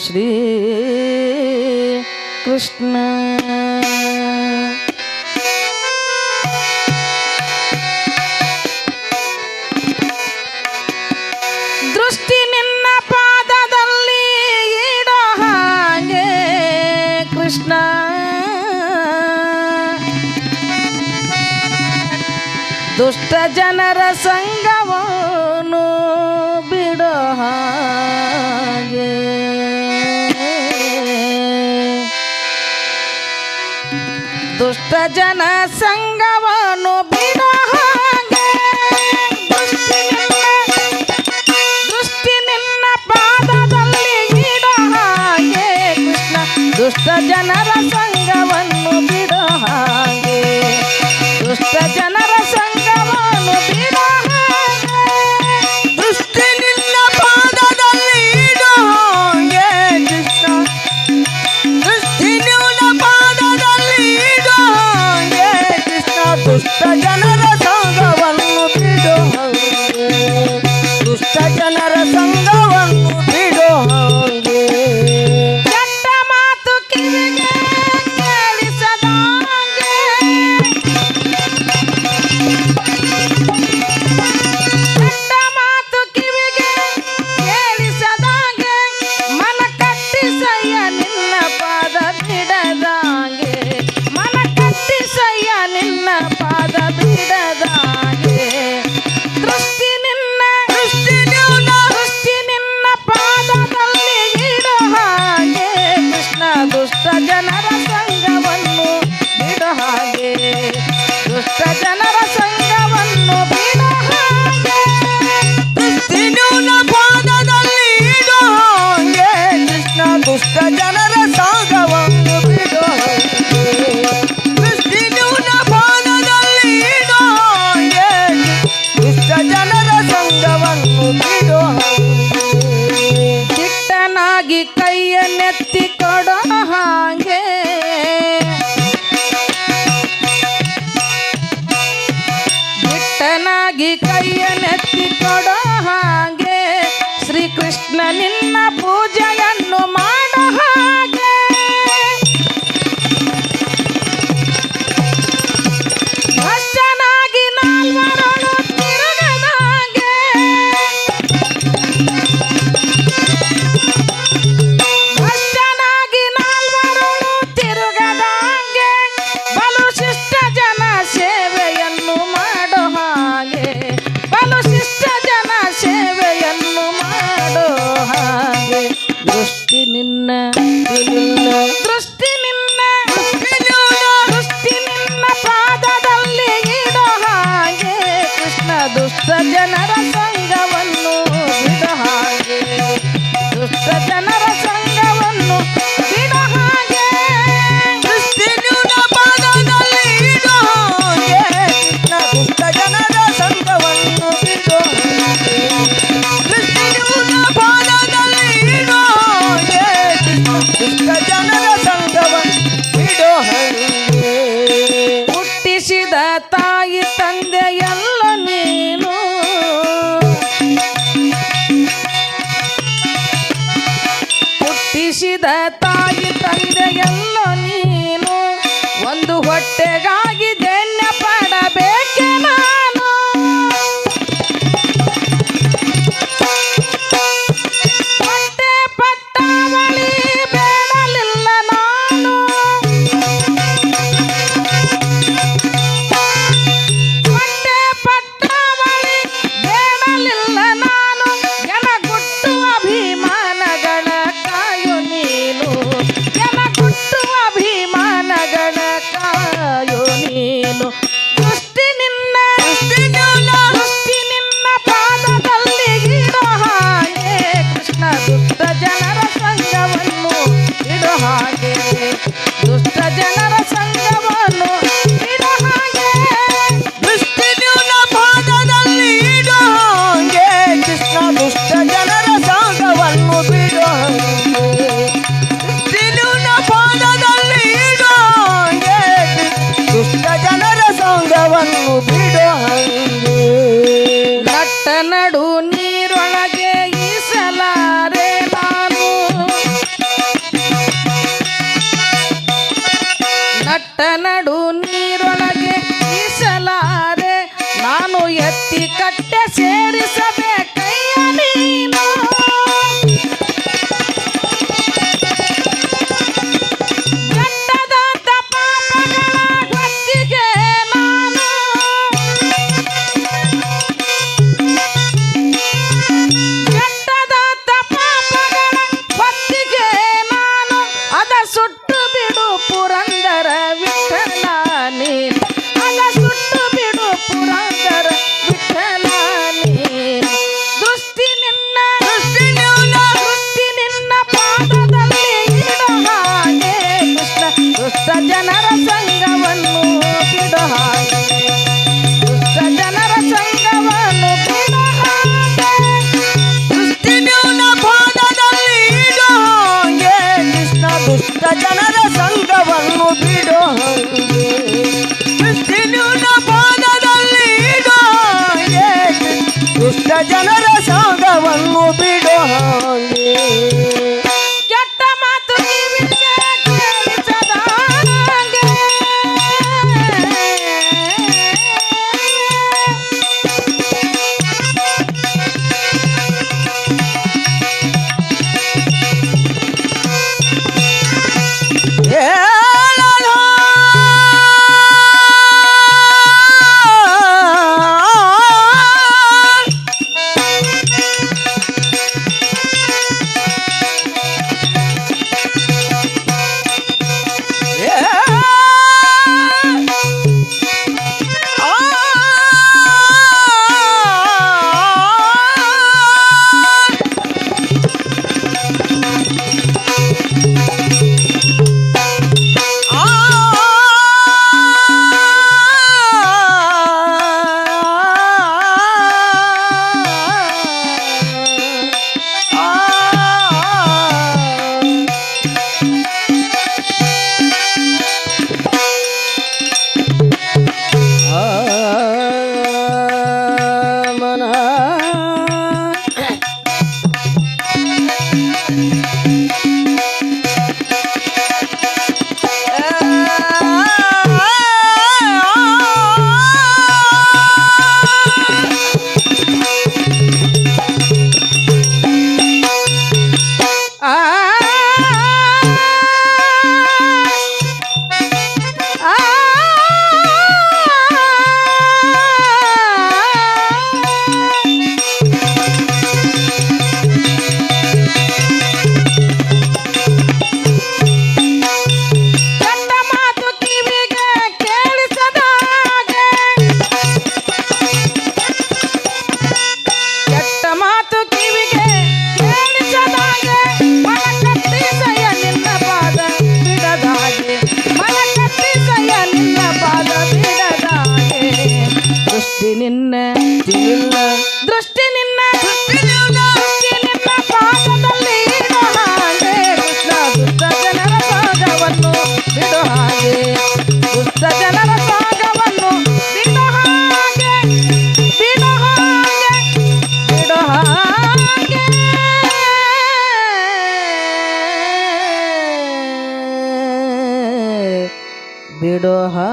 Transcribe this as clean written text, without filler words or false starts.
ಶ್ರೀ ಕೃಷ್ಣ ದೃಷ್ಟಿ ನಿನ್ನ ಪಾದದಲ್ಲಿ ಇಡೋ ಹಾಗೆ ಕೃಷ್ಣ ದುಷ್ಟ ಜನರ ಸಂಗವನ್ನು ಬಿಡೋ ಹಾಗೆ ದುಷ್ಟ ಜನ ಸಂಗವನ್ನು ಬಿಡೋ ಹಾಗೆ ದೃಷ್ಟಿ ನಿನ್ನ ಪಾದದಲ್ಲಿ ಇಡೋ ಹಾಗೆ ಕೃಷ್ಣ ದುಷ್ಟ ಜನರ ಸಂಗವನ್ನು ಬಿಡೋ ಹಾಗೆ ದುಷ್ಟ ಜನರ ಸಂಗವನ್ನು ಬಿಡೋ ಹಾಗೆ ದೃಷ್ಟಿ ನಿನ್ನ ಪಾದದಲ್ಲಿ ಇಡೋ ಹಾಗೆ ಕೃಷ್ಣ ದೃಷ್ಟಿ ನಿನ್ನ ಪಾದದಲ್ಲಿ ಇಡೋ ಹಾಗೆ ಕೃಷ್ಣ ದುಷ್ಟ ಜನರ ಸಂಗವನ್ನು ಬಿಡೋ ಹಾಗೆ ದುಷ್ಟ ಜನರ ಸಂಗವನ್ನು ಬಿಡೋ ಹಾಗೆ ಕೆಟ್ಟ ಮಾತು ಕಿವಿಗೆ ಕೇಳಿಸದಾಗೆ ಕೆಟ್ಟ ಮಾತು ಕಿವಿಗೆ ಕೇಳಿಸದಾಗೆ ಮನ ಕಟ್ಟಿಸಯ್ಯ ನಿನ್ನ ಪಾದ ಬಿಡದಾಗೆ ಮನ ಕಟ್ಟಿಸಯ್ಯ ನಿನ್ನ ಪಾದ ಬಿಡದಾಗೆ ದೃಷ್ಟಿ ನಿನ್ನ ಪಾದದಲ್ಲಿ ಇಡೋ ಹಾಗೆ ಕೃಷ್ಣ ದುಷ್ಟ ಜನರ ಸಂಗವನ್ನು ಬಿಡೋ ಹಾಗೆ ದುಷ್ಟ ಜನರ ಸಂಗವನ್ನು ಬಿಡೋ ಹಾಗೆ ದೃಷ್ಟಿ ನಿನ್ನ ಪಾದದಲ್ಲಿ ಇಡೋ ಹಾಗೆ ಕೃಷ್ಣ ದುಷ್ಟ ಜನರ ಸಂಗವನ್ನು ಬಿಡೋ ಹಾಗೆ ದೃಷ್ಟಿ ನಿನ್ನ ಪಾದದಲ್ಲಿ ಇಡೋ ಹಾಗೆ ದುಷ್ಟ ಜನರ ಸಂಗವನ್ನು ಬಿಡೋ ಹಾಗೆ ದಿಟ್ಟನಾಗಿ ಕೈಯನ್ನೆತ್ತಿ ಕೊಡೋ ಹಾಗೆ ದಿಟ್ಟನಾಗಿ ಕೈಯನ್ನೆತ್ತಿ ಕೊಡೋ ಹಾಗೆ ಶ್ರೀಕೃಷ್ಣ ನಿನ್ನ ಪೂಜೆಯನ್ನು ಮಾಡೋ ಹಾಗೆ ಭ್ರಷ್ಟನಾಗಿ ನಾಲ್ವರಳು ತಿರುಗದಾಗೆ ಭ್ರಷ್ಟನಾಗಿ ನಾಲ್ವರಳು ತಿರುಗದಾಗೆ ಬಲು ಶಿಷ್ಟ ಜನ ಸೇವೆಯನ್ನು ಮಾಡೋ ಹಾಗೆ ಬಲು ಶಿಷ್ಟ ಜನ ಸೇವೆಯನ್ನು ಮಾಡೋ ಹಾಗೆ ದೃಷ್ಟಿ ನಿನ್ನ ದೃಷ್ಟಿ ನಿನ್ನ ದೃಷ್ಟಿ ನಿನ್ನ ಪಾದದಲ್ಲಿ ಇಡೋ ಹಾಗೆ ಕೃಷ್ಣ ದುಷ್ಟ ಜನರ ಸಂಗವನ್ನು ಬಿಡೋ ಹಾಗೆ ದುಷ್ಟ ಜನರ ಸಂಗವನ್ನು ಬಿಡೋ ಹಾಗೆ ದೃಷ್ಟಿ ನಿನ್ನ ಪಾದದಲ್ಲಿ ಇಡೋ ಹಾಗೆ ಕೃಷ್ಣ ದುಷ್ಟ ಜನರ ಸಂಗವನ್ನು ಬಿಡೋ ಹಾಗೆ ದೃಷ್ಟಿ ನಿನ್ನ ಪಾದದಲ್ಲಿ ಇಡೋ ಹಾಗೆ ಕೃಷ್ಣ ದುಷ್ಟ ಜನರ ಸಂಗವನ್ನು ಬಿಡೋ ಹಾಗೆ ಹುಟ್ಟಿಸಿದ ತಾಯಿ ತಂದೆಯಲ್ಲ ನೀನು ಹುಟ್ಟಿಸಿದ ತಾಯಿ ತಂದೆಯಲ್ಲ ನೀನು ಒಂದು ಹೊಟ್ಟೆಗಾಗಿ ಧನ್ಯ ಪಡಬೇಕೆ ನಾನು ಹೊಟ್ಟೆ ಪಟ್ಟಾವಳಿ ಬೇಡಲಿಲ್ಲ ನಾನು ಜನರ ಸಂಗವನ್ನು ಬಿಡೋ ಹಾಗೆ ಕೆಟ್ಟ ಮಾತು ಕಿವಿಗೆ ಕೇಳಿಸದಂಗೆ ಹೇಳಲು ನಿನ್ನ ದೃಷ್ಟಿ ನಿನ್ನ ಪಾದದಲ್ಲಿ ಇಡೋ ಹಾಗೆ ಕೃಷ್ಣ ದುಷ್ಟ ಜನರ ಸಾಗವನ್ನು ಬಿಡೋ ಹಾಗೆ ದುಷ್ಟ ಜನರ ಸಾಗವನ್ನು ಬಿಡೋ ಹಾಗೆ ಬಿಡೋ ಹಾಗೆ ಬಿಡೋ ಹಾಗೆ ಬಿಡೋ ಹಾಗೆ